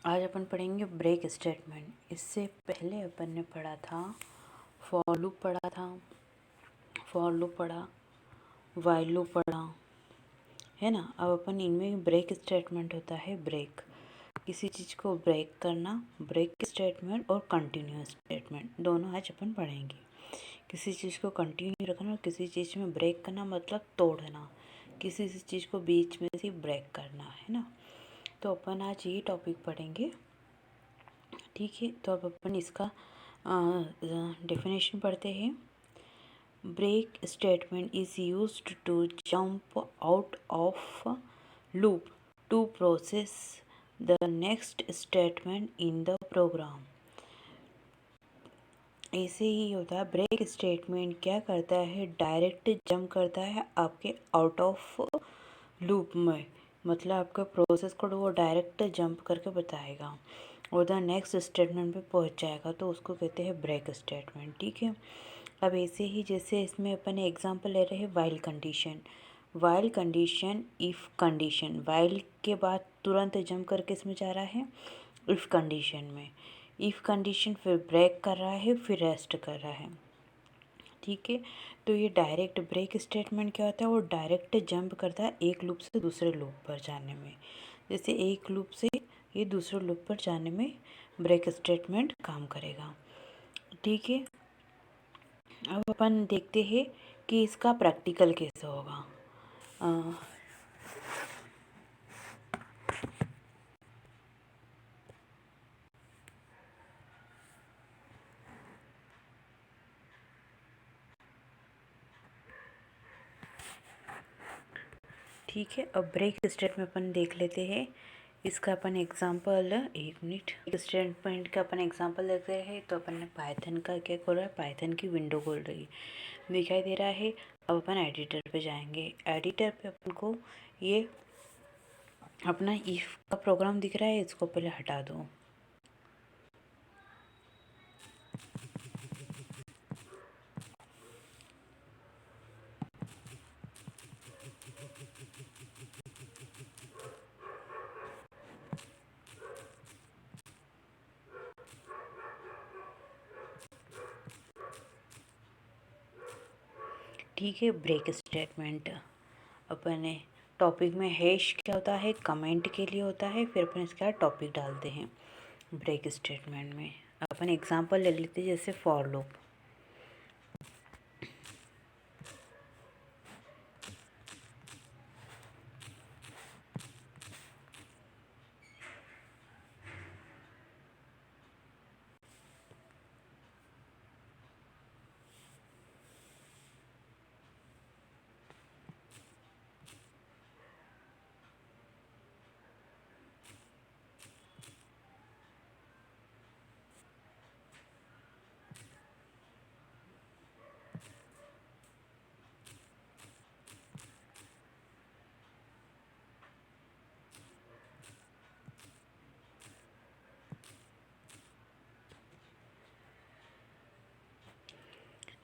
आज अपन पढ़ेंगे break statement. इससे पहले अपन ने पढ़ा था फॉर लूप पढ़ा था, फॉर लूप पढ़ा, व्हाइल लूप पढ़ा, है ना। अब अपन इनमें ब्रेक स्टेटमेंट होता है ब्रेक, किसी चीज़ को ब्रेक करना। ब्रेक स्टेटमेंट और कंटिन्यूअस स्टेटमेंट दोनों आज अपन पढ़ेंगे। किसी चीज़ को कंटिन्यू रखना और किसी चीज़ में ब्रेक करना मतलब तोड़ना, किसी चीज़ को बीच में से ब्रेक करना, है ना। तो अपन आज ये टॉपिक पढ़ेंगे, ठीक है। तो अब अपन इसका डेफिनेशन पढ़ते हैं। Break statement is used to jump out of loop to process the next statement in the program. ऐसे ही होता है। ब्रेक स्टेटमेंट क्या करता है, डायरेक्ट जंप करता है आपके आउट ऑफ लूप में, मतलब आपका प्रोसेस कोड वो डायरेक्ट जंप करके बताएगा और द नेक्स्ट स्टेटमेंट पे पहुंच जाएगा, तो उसको कहते हैं ब्रेक स्टेटमेंट, ठीक है। अब ऐसे ही जैसे इसमें अपन एग्जांपल ले रहे हैं while condition. While condition, if condition, while के बाद तुरंत जंप करके इसमें जा रहा है इफ़ कंडीशन में। इफ़ कंडीशन फिर ब्रेक कर रहा है, फिर रेस्ट कर रहा है, ठीक है। तो ये डायरेक्ट ब्रेक स्टेटमेंट क्या होता है, वो डायरेक्ट जंप करता है एक लूप से दूसरे लूप पर जाने में। जैसे एक लूप से ये दूसरे लूप पर जाने में ब्रेक स्टेटमेंट काम करेगा, ठीक है। अब अपन देखते हैं कि इसका प्रैक्टिकल कैसे होगा। ठीक है, अब ब्रेक स्टेटमेंट अपन देख लेते हैं। इसका अपन एग्जांपल, एक मिनट, स्टेटमेंट का अपन एग्जांपल लेते हैं। तो अपन ने पाइथन का क्या खोला है, पाइथन की विंडो खोल रही दिखाई दे रहा है। अब अपन एडिटर पे जाएंगे। एडिटर पे अपन को ये अपना इफ का प्रोग्राम दिख रहा है, इसको पहले हटा दो। ठीक है, ब्रेक स्टेटमेंट अपन टॉपिक में हैश क्या होता है, कमेंट के लिए होता है। फिर अपन इसका टॉपिक डालते हैं ब्रेक स्टेटमेंट में। अपन एग्जांपल ले लेते हैं, जैसे फॉर लूप।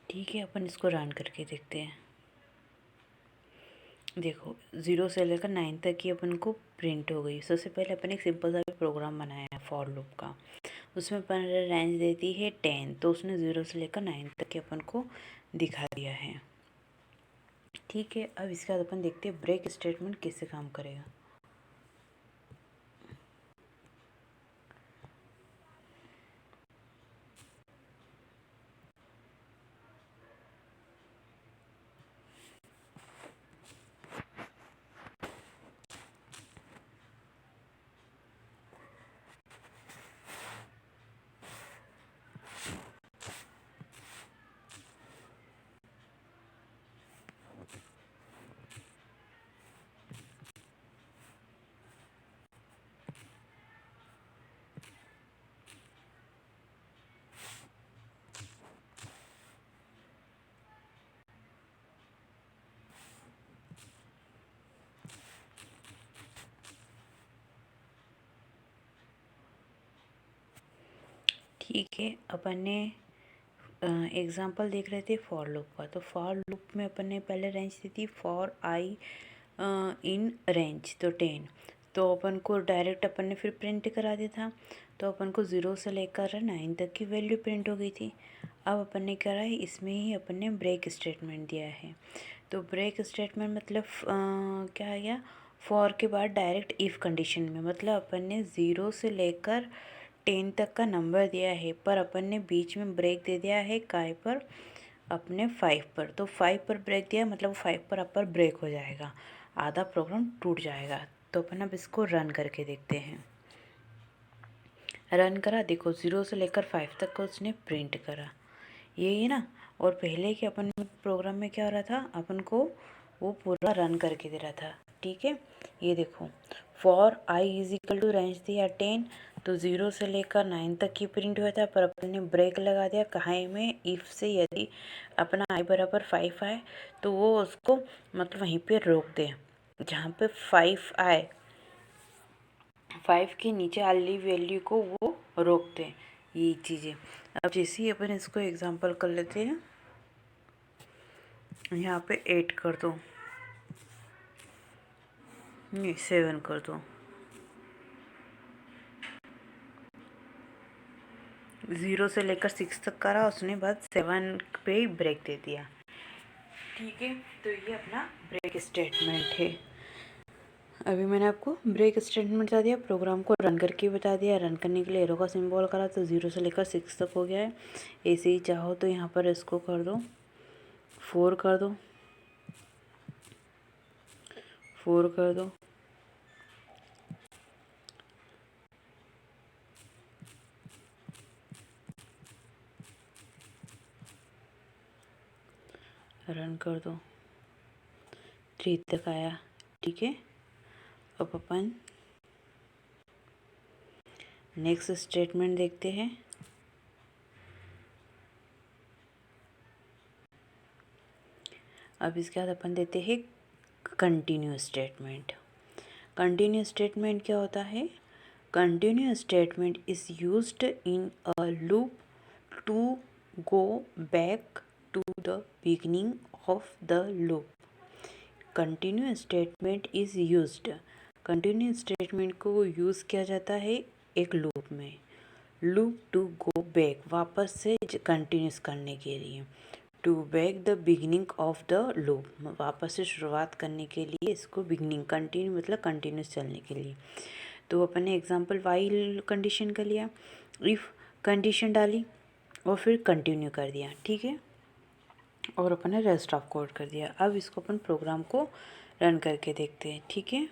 ठीक है, अपन इसको रन करके देखते हैं। देखो, 0 से लेकर 9 तक की अपन को प्रिंट हो गई। सबसे पहले अपन एक सिंपल सा प्रोग्राम बनाया है फॉर लूप का। उसमें अपन रेंज देती है 10, तो उसने 0 से लेकर 9 तक के अपन को दिखा दिया है, ठीक है। अब इसके बाद अपन देखते हैं ब्रेक स्टेटमेंट कैसे काम करेगा। ठीक है, अपन ने एग्जाम्पल देख रहे थे फॉर लूप का। तो फॉर लूप में अपन ने पहले रेंज दी थी फॉर आई इन रेंज, तो 10। तो अपन को डायरेक्ट अपन ने फिर प्रिंट करा दिया था, तो अपन को 0 से लेकर 9 तक की वैल्यू प्रिंट हो गई थी। अब अपन ने करा है, इसमें ही अपन ने ब्रेक स्टेटमेंट दिया है। तो ब्रेक स्टेटमेंट मतलब क्या है गया, फॉर के बाद डायरेक्ट इफ़ कंडीशन में, मतलब अपन ने 0 से लेकर 10 तक का नंबर दिया है, पर अपन ने बीच में ब्रेक दे दिया है काय पर, अपने 5 पर। तो 5 पर ब्रेक दिया मतलब 5 पर अपर ब्रेक हो जाएगा, आधा प्रोग्राम टूट जाएगा। तो अपन अब इसको रन करके देखते हैं। रन करा, देखो 0 से लेकर 5 तक का उसने प्रिंट करा, यही है ना। और पहले के अपन प्रोग्राम में क्या हो रहा था, अपन को वो पूरा रन करके दे रहा था, ठीक है। ये देखो, for I is equal to range दिया 10, तो 0 से लेकर 9 तक की प्रिंट हुआ था, पर अपन ने ब्रेक लगा दिया कहाँ में, इफ़ से यदि अपना आई बराबर 5 आए तो वो उसको मतलब वहीं पे रोक दे, जहाँ पे 5 आए, 5 के नीचे वाली वैल्यू को वो रोकते हैं, ये चीज़ें। अब जैसे ही अपन इसको एग्जांपल कर लेते हैं, यहाँ पे 8 कर दो, नहीं 7 कर दो, 0 से लेकर 6 तक करा उसने, बाद 7 पे ही ब्रेक दे दिया, ठीक है। तो ये अपना ब्रेक स्टेटमेंट है। अभी मैंने आपको ब्रेक स्टेटमेंट बता दिया, प्रोग्राम को रन करके बता दिया। रन करने के लिए एरो का सिंबल करा, तो 0 से लेकर 6 तक हो गया है। ऐसे ही चाहो तो यहाँ पर इसको कर दो 4 कर दो, 4 कर दो, रन कर दो, 3 तक आया, ठीक है। अब अपन नेक्स्ट स्टेटमेंट देखते हैं। अब इसके बाद अपन देते हैं कंटिन्यू स्टेटमेंट। कंटिन्यू स्टेटमेंट क्या होता है, continue statement is used in a loop to go back to the beginning of the loop. Continue statement is used, continue statement को यूज़ किया जाता है एक लूप में, लूप टू गो बैक, वापस से कंटिन्यूस करने के लिए, to back the beginning of the loop, वापस से शुरुआत करने के लिए इसको बिगिनिंग, कंटिन्यू मतलब कंटिन्यूस चलने के लिए। तो अपन ने एग्जांपल वाइल कंडीशन का लिया, इफ़ कंडीशन डाली और फिर कंटिन्यू कर दिया, ठीक है। और अपन ने रेस्ट ऑफ कोड कर दिया। अब इसको अपन प्रोग्राम को रन करके देखते हैं, ठीक है।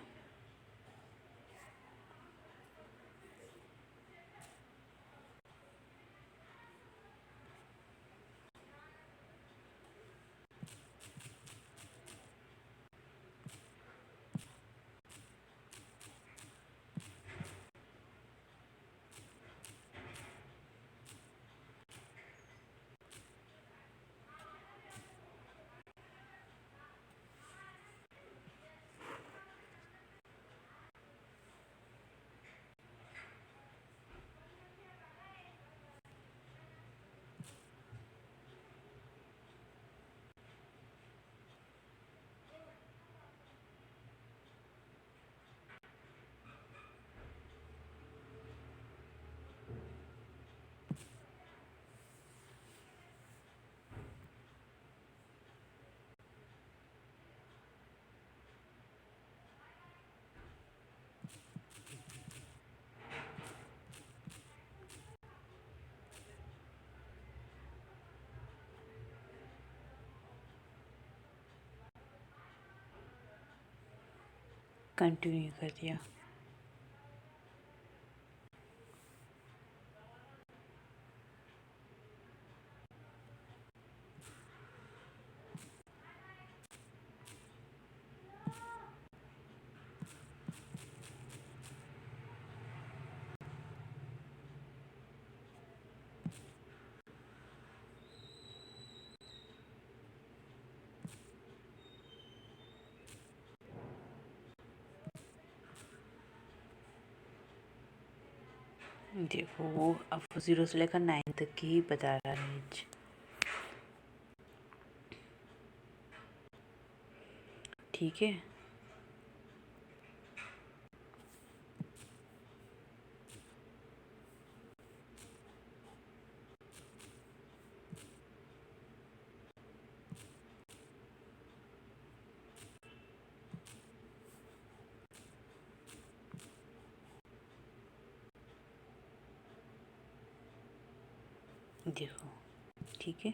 कंटिन्यू कर दिया। देखो वो अब 0 से लेकर 9 तक की ही बता रहा है रेंज, ठीक है। देखो, ठीक है।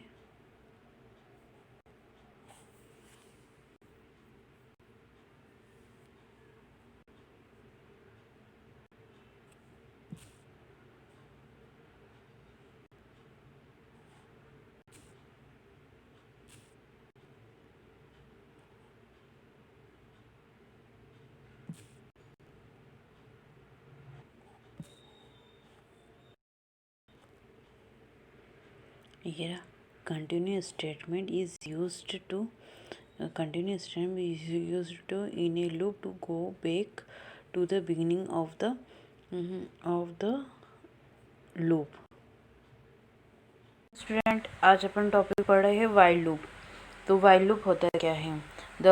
ये continuous statement is used to continuous statement is used to in a loop to go back to the beginning of the loop। Student, आज अपन टॉपिक पढ़ रहे हैं वाइल लूप। तो वाइल लूप होता क्या है? The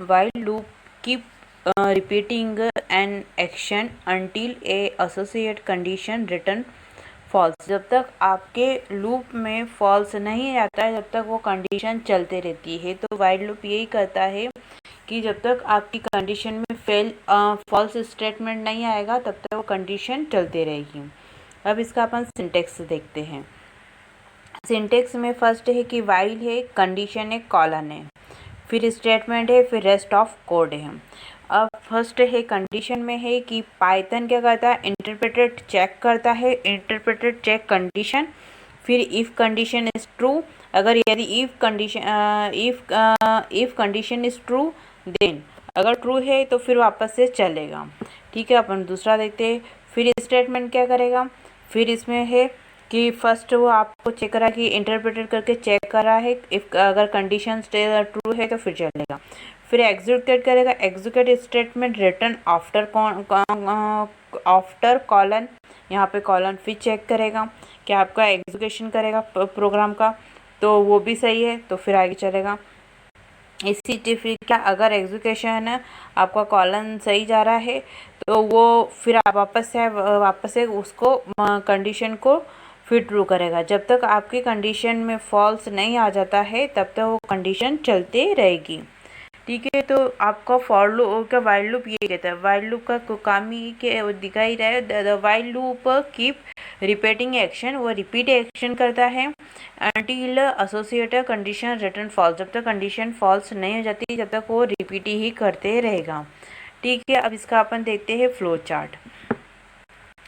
while loop keep repeating an action until a associate condition return false. जब तक आपके लूप में फॉल्स नहीं आता है, जब तक वो कंडीशन चलते रहती है। तो वाइल लूप यही करता है कि जब तक आपकी कंडीशन में फॉल्स स्टेटमेंट नहीं आएगा, तब तक वो कंडीशन चलती रहेगी। अब इसका अपन सिंटेक्स देखते हैं। सिंटेक्स में फर्स्ट है कि वाइल है, कंडीशन है, कॉलन है, फिर स्टेटमेंट है, फिर रेस्ट ऑफ कोड है। अब फर्स्ट है कंडीशन में है कि पाइथन क्या करता है? इंटरप्रेटेड चेक करता है, इंटरप्रेटेड चेक कंडीशन। फिर इफ कंडीशन इज ट्रू, अगर यदि if condition is true then, अगर ट्रू है तो फिर वापस से चलेगा। ठीक है, अपन दूसरा देखते हैं। फिर स्टेटमेंट क्या करेगा? फिर इसमें है कि फर्स्ट वो आपको चेक करा कि इंटरप्रेटेड करके चेक करा है, इफ अगर कंडीशन ट्रू है तो फिर चलेगा। फिर एग्जीक्यूट करेगा, execute statement return after colon, यहाँ पे कॉलन फिर चेक करेगा कि आपका एग्जीक्यूशन करेगा प्रोग्राम का, तो वो भी सही है तो फिर आगे चलेगा। इसी फिर क्या, अगर एग्जीक्यूशन आपका कॉलन सही जा रहा है तो वो फिर आप वापस से उसको कंडीशन को फिर ट्रू करेगा। जब तक आपकी कंडीशन में फॉल्स नहीं आ जाता है, तब तक वो कंडीशन चलते रहेगी। ठीक है, तो आपका फॉर लूप का वाइल लूप ये कहता है। वाइल लूप का काम ही के दिखाई रहा है, the while loop keep repeating action, वो रिपीट एक्शन करता है until associated condition return false. जब तक कंडीशन फॉल्स नहीं हो जाती, जब तक वो रिपीट ही करते रहेगा। ठीक है, अब इसका अपन देखते हैं फ्लो चार्ट।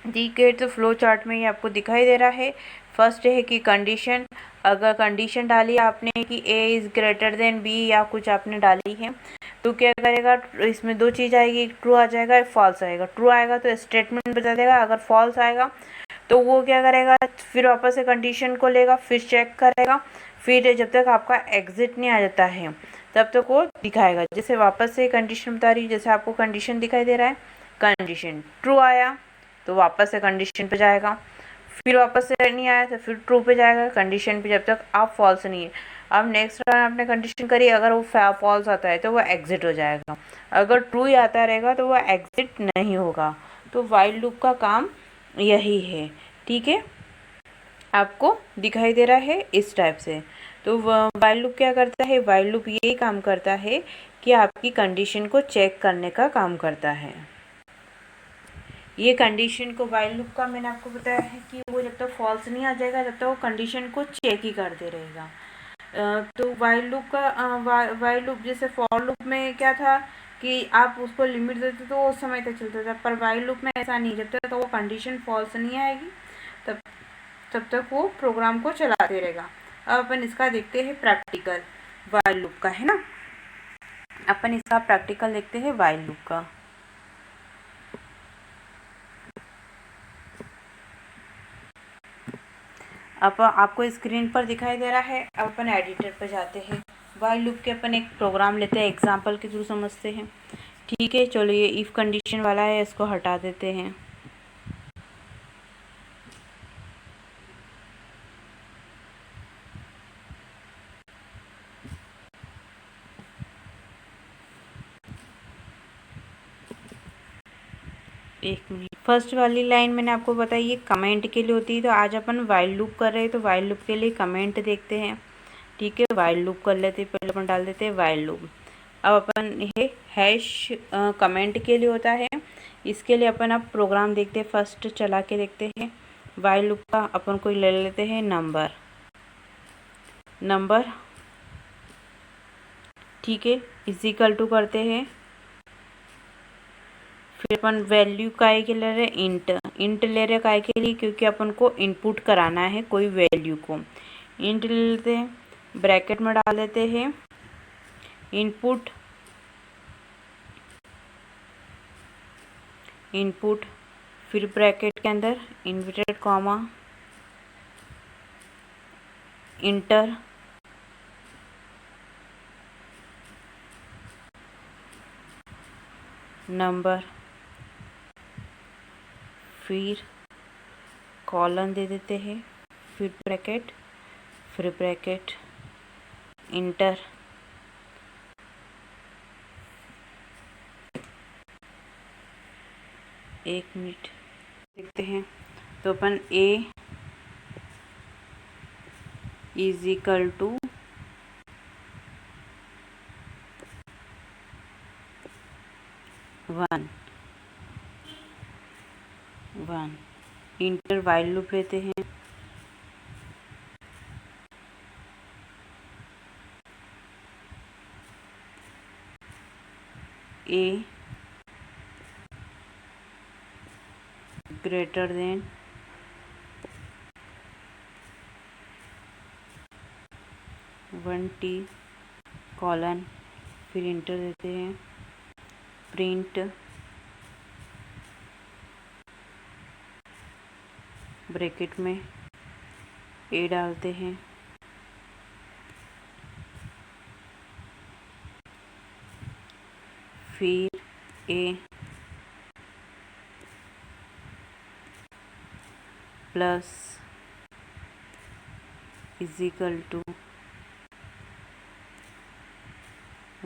ठीक है, तो फ्लो चार्ट में ये आपको दिखाई दे रहा है। फर्स्ट है कि कंडीशन, अगर कंडीशन डाली आपने कि a is greater than b या कुछ आपने डाली है, तो क्या करेगा? इसमें दो चीज़ आएगी, ट्रू आ जाएगा, फॉल्स आएगा। ट्रू आएगा तो स्टेटमेंट बता देगा, अगर फॉल्स आएगा तो वो क्या करेगा? फिर वापस से कंडीशन को लेगा, फिर चेक करेगा, फिर जब तक आपका एग्जिट नहीं आ जाता है तब तक वो दिखाएगा। जैसे वापस से कंडीशन बता रही, जैसे आपको कंडीशन दिखाई दे रहा है, कंडीशन ट्रू आया तो वापस से कंडीशन पे जाएगा, फिर वापस से नहीं आया तो फिर ट्रू पे जाएगा कंडीशन पे, जब तक आप फॉल्स नहीं है। अब नेक्स्ट रन आपने कंडीशन करी, अगर वो फॉल्स आता है तो वो एग्जिट हो जाएगा, अगर ट्रू ही आता रहेगा तो वो एग्जिट नहीं होगा। तो वाइल लूप का काम यही है। ठीक है, आपको दिखाई दे रहा है इस टाइप से। तो वाइल लूप क्या करता है? वाइल लूप यही काम करता है कि आपकी कंडीशन को चेक करने का काम करता है। ये कंडीशन को वाइल लूप का मैंने आपको बताया है कि वो जब तक फॉल्स नहीं आ जाएगा तब तक वो कंडीशन को चेक ही करते रहेगा। तो वाइल लूप का वाइल लूप जैसे फॉर लूप में क्या था कि आप उसको लिमिट देते तो उस समय तक चलता था, पर वाइल लूप में ऐसा नहीं, जब तक वो कंडीशन फॉल्स नहीं आएगी तब तक वो प्रोग्राम को चलाते रहेगा। अब अपन इसका देखते हैं प्रैक्टिकल वाइल लूप का, है ना। अपन इसका प्रैक्टिकल देखते हैं वाइल लूप का। अब आपको स्क्रीन पर दिखाई दे रहा है। अब अपन एडिटर पर जाते हैं, वाइल लूप के अपन एक प्रोग्राम लेते हैं, एग्जांपल के थ्रू समझते हैं। ठीक है, चलो ये इफ़ कंडीशन वाला है, इसको हटा देते हैं। एक मिनट, फर्स्ट वाली लाइन मैंने आपको बताई ये कमेंट के लिए होती है, तो आज अपन वाइल लूप कर रहे हैं तो वाइल लूप के लिए कमेंट देखते हैं। ठीक है, वाइल लूप कर लेते हैं, पहले अपन डाल देते हैं वाइल लूप। अब अपन ये हैश कमेंट के लिए होता है, इसके लिए अपन अब प्रोग्राम देखते हैं, फर्स्ट चला के देखते हैं। वाइल लूप का अपन कोई ले लेते हैं नंबर, ठीक है, इज इक्वल टू करते हैं। फिर अपन वैल्यू काय के ले रहे हैं, इंट ले रहे काय के लिए, क्योंकि अपन को इनपुट कराना है कोई वैल्यू को। इंट ले लेते हैं, ब्रैकेट में डाल देते हैं इनपुट, फिर ब्रैकेट के अंदर इन्वर्टेड कॉमा, इंटर, नंबर, फिर कॉलन दे देते हैं, फिर ब्रैकेट, इंटर, एक मिनट देखते हैं। तो अपन a is equal to 1 enter while loop लेते हैं, a greater than 1t colon, फिर इंटर देते हैं, प्रिंट ब्रैकेट में a डालते हैं, फिर a plus is equal to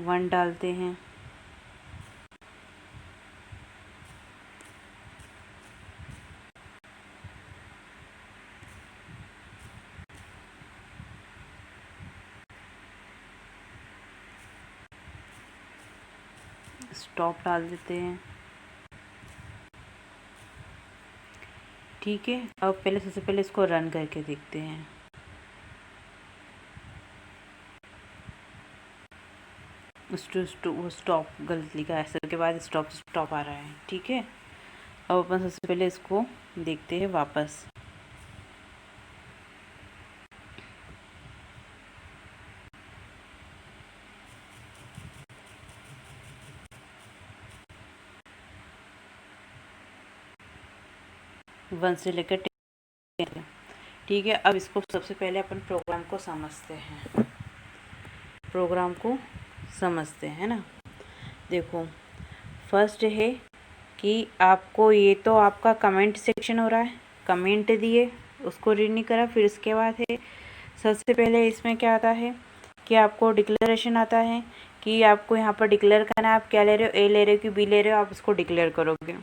1 डालते हैं, स्टॉप डाल देते हैं, ठीक है। अब सबसे पहले इसको रन करके देखते हैं। वो स्टॉप गलत लिखा है, ऐसे के बाद स्टॉप आ रहा है, ठीक है। अब अपन सबसे पहले इसको देखते हैं वापस। वन से लेकर 10, ठीक है। अब इसको सबसे पहले अपन प्रोग्राम को समझते हैं ना। देखो, फर्स्ट है कि आपको ये तो आपका कमेंट सेक्शन हो रहा है, कमेंट दिए उसको रीड नहीं करा। फिर इसके बाद है सबसे पहले इसमें क्या आता है कि आपको डिक्लेरेशन आता है कि आपको यहाँ पर डिक्लेयर करना है आप क्या ले रहे हो, ए ले रहे हो कि बी ले रहे हो, आप उसको डिक्लेयर करोगे,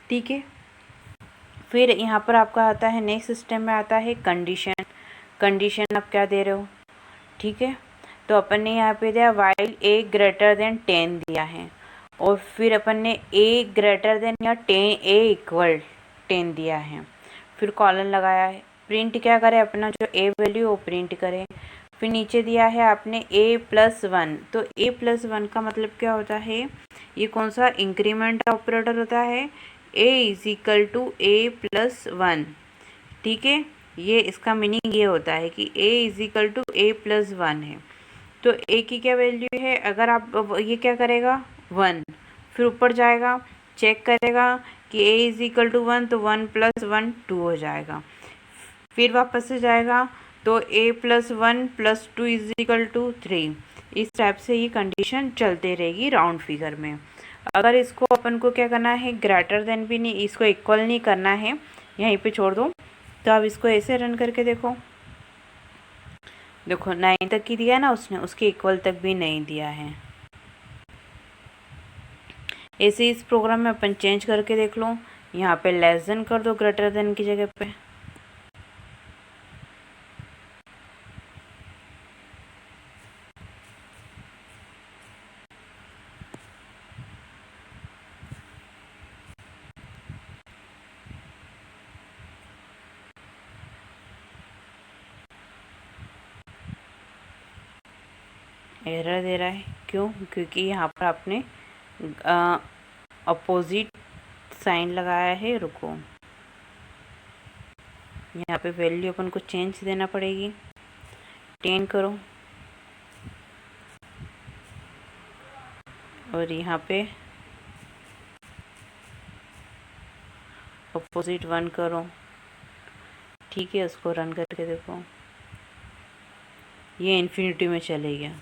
ठीक है। फिर यहाँ पर आपका आता है नेक्स्ट सिस्टम में आता है कंडीशन आप क्या दे रहे हो, ठीक है। तो अपन ने यहाँ पे दिया वाइल ए ग्रेटर देन 10 दिया है, और फिर अपन ने ए ग्रेटर देन या ए इक्वल 10 दिया है, फिर कॉलन लगाया है। प्रिंट क्या करे, अपना जो ए वैल्यू वो प्रिंट करे। फिर नीचे दिया है आपने a+1, तो a+1 का मतलब क्या होता है, ये कौन सा इंक्रीमेंट ऑपरेटर होता है, a is equal to a+1, ठीक है। ये इसका मीनिंग ये होता है कि a is equal to a+1 है। तो a की क्या वैल्यू है, अगर आप ये क्या करेगा 1, फिर ऊपर जाएगा चेक करेगा कि a इज इक्वल टू 1, तो 1 + 1 2 हो जाएगा। फिर वापस से जाएगा तो a+1 + 2 इज इक्वल टू 3। इस टाइप से ये कंडीशन चलते रहेगी राउंड फिगर में। अगर इसको अपन को क्या करना है, ग्रेटर देन भी नहीं, इसको इक्वल नहीं करना है, यहीं पे छोड़ दो। तो अब इसको ऐसे रन करके देखो, 9 तक की दिया ना उसने, उसके इक्वल तक भी नहीं दिया है। ऐसे इस प्रोग्राम में अपन चेंज करके देख लो, यहाँ पे लेस देन कर दो ग्रेटर देन की जगह पे। एरर दे रहा है, क्यों? क्योंकि यहाँ पर आपने अपोजिट साइन लगाया है। रुको, यहाँ पे वैल्यू अपन को चेंज देना पड़ेगी। 10 करो और यहाँ पे अपोजिट 1 करो। ठीक है, उसको रन करके देखो, ये इन्फिनिटी में चले गया।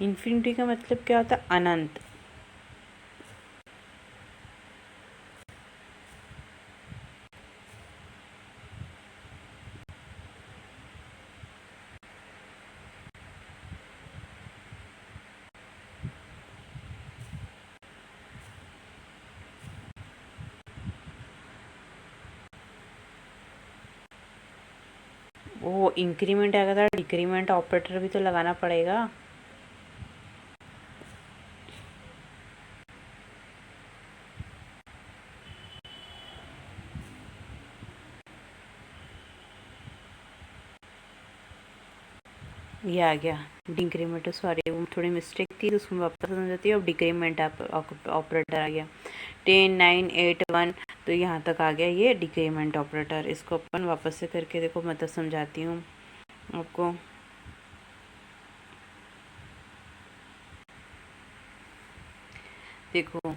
इन्फिनिटी का मतलब क्या होता है? अनंत। वो इंक्रीमेंट आ गया था, डिक्रीमेंट ऑपरेटर भी तो लगाना पड़ेगा। ये आ गया डिक्रीमेंट, सॉरी वो थोड़ी मिस्टेक थी तो उसमें वापस समझाती है। अब डिक्रीमेंट ऑपरेटर आ गया 10 9 8 1, तो यहाँ तक आ गया ये डिक्रीमेंट ऑपरेटर। इसको अपन वापस से करके देखो, मैं तो समझाती हूँ आपको। देखो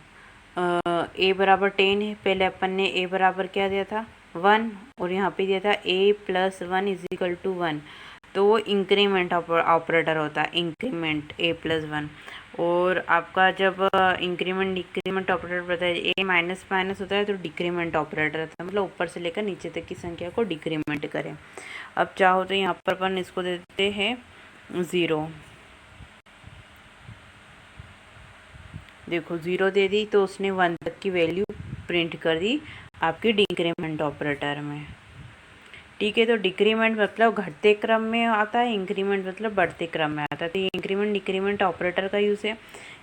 ए बराबर 10 है, पहले अपन ने ए बराबर क्या दिया था? 1, और यहाँ पे दिया था ए प्लस 1 इज इक्वल टू 1, तो वो इंक्रीमेंट ऑपरेटर होता है, इंक्रीमेंट ए प्लस 1। और आपका जब इंक्रीमेंट डिक्रीमेंट ऑपरेटर बताया, ए माइनस माइनस होता है तो डिक्रीमेंट ऑपरेटर होता है, मतलब ऊपर से लेकर नीचे तक की संख्या को डिक्रीमेंट करें। अब चाहो तो यहाँ पर अपन इसको देते हैं 0। देखो 0 दे दी तो उसने 1 तक की वैल्यू प्रिंट कर दी आपकी डिक्रीमेंट ऑपरेटर में। ठीक है, तो डिक्रीमेंट मतलब घटते क्रम में आता है, इंक्रीमेंट मतलब बढ़ते क्रम में आता है। तो ये इंक्रीमेंट डिक्रीमेंट ऑपरेटर का यूज़ है,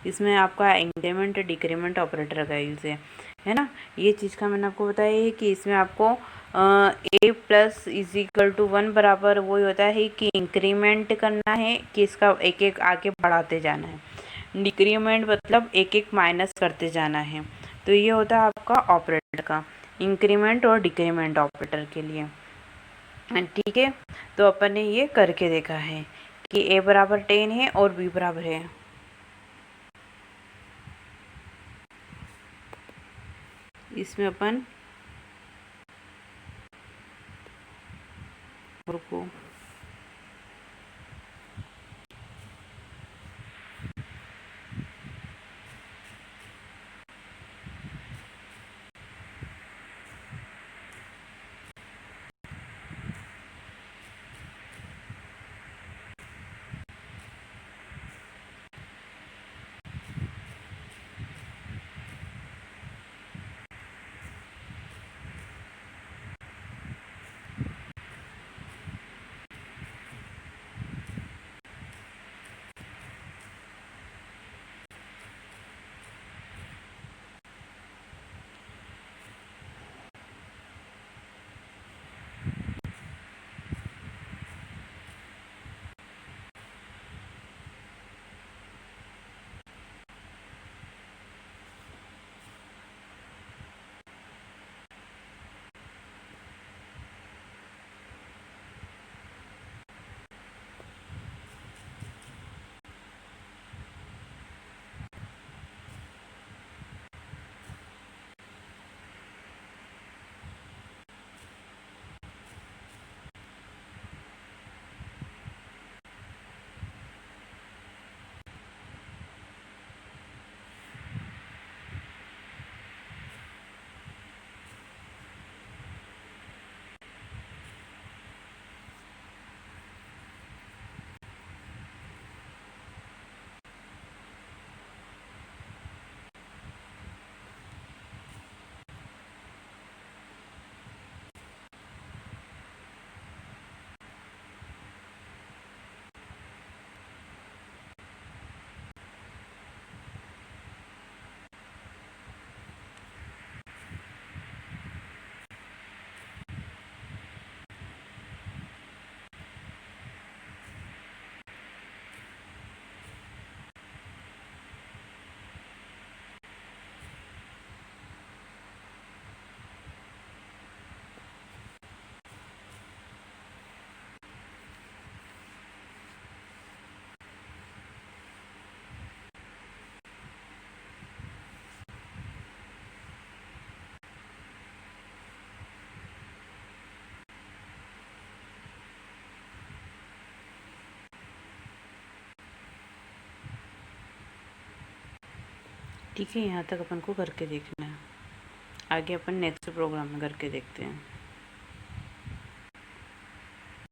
इसमें आपका इंक्रीमेंट डिक्रीमेंट ऑपरेटर का यूज़ है ना। ये चीज़ का मैंने आपको बताया है कि इसमें आपको ए प्लस इज इक्वल टू 1 बराबर वही होता है कि इंक्रीमेंट करना है, कि इसका एक एक आगे बढ़ाते जाना है। डिक्रीमेंट मतलब एक एक माइनस करते जाना है। तो ये होता है आपका ऑपरेटर का, इंक्रीमेंट और डिक्रीमेंट ऑपरेटर के लिए। ठीक है, तो अपन ने ये करके देखा है कि ए बराबर 10 है और बी बराबर है, इसमें अपन रुको ठीक है, यहाँ तक अपन को करके देखना है। आगे अपन नेक्स्ट प्रोग्राम में करके देखते हैं।